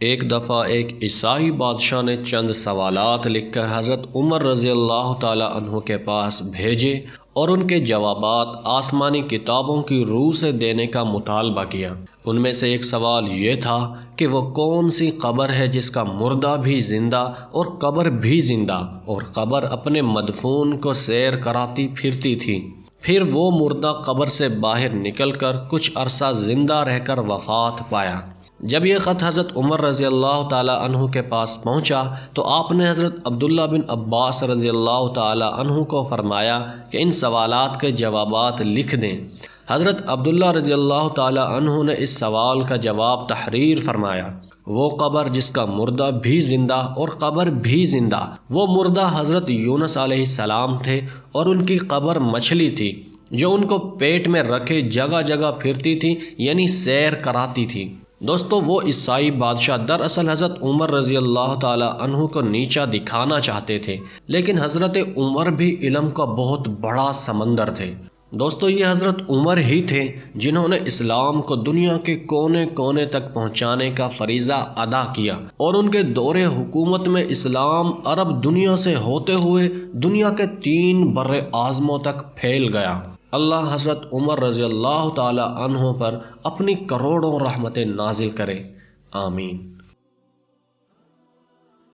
ایک دفعہ ایک عیسائی بادشاہ نے چند سوالات لکھ کر حضرت عمر رضی اللہ تعالیٰ عنہ کے پاس بھیجے اور ان کے جوابات آسمانی کتابوں کی روح سے دینے کا مطالبہ کیا۔ ان میں سے ایک سوال یہ تھا کہ وہ کون سی قبر ہے جس کا مردہ بھی زندہ اور قبر بھی زندہ، اور قبر اپنے مدفون کو سیر کراتی پھرتی تھی، پھر وہ مردہ قبر سے باہر نکل کر کچھ عرصہ زندہ رہ کر وفات پایا۔ جب یہ خط حضرت عمر رضی اللہ تعالیٰ عنہ کے پاس پہنچا تو آپ نے حضرت عبداللہ بن عباس رضی اللہ تعالیٰ عنہ کو فرمایا کہ ان سوالات کے جوابات لکھ دیں۔ حضرت عبداللہ رضی اللہ تعالیٰ عنہ نے اس سوال کا جواب تحریر فرمایا: وہ قبر جس کا مردہ بھی زندہ اور قبر بھی زندہ، وہ مردہ حضرت یونس علیہ السلام تھے اور ان کی قبر مچھلی تھی جو ان کو پیٹ میں رکھے جگہ جگہ پھرتی تھی، یعنی سیر کراتی تھی۔ دوستو، وہ عیسائی بادشاہ دراصل حضرت عمر رضی اللہ تعالیٰ عنہ کو نیچا دکھانا چاہتے تھے، لیکن حضرت عمر بھی علم کا بہت بڑا سمندر تھے۔ دوستو، یہ حضرت عمر ہی تھے جنہوں نے اسلام کو دنیا کے کونے کونے تک پہنچانے کا فریضہ ادا کیا، اور ان کے دور حکومت میں اسلام عرب دنیا سے ہوتے ہوئے دنیا کے 3 بر اعظموں تک پھیل گیا۔ اللہ حضرت عمر رضی اللہ تعالی عنہ پر اپنی کروڑوں رحمتیں نازل کرے، آمین۔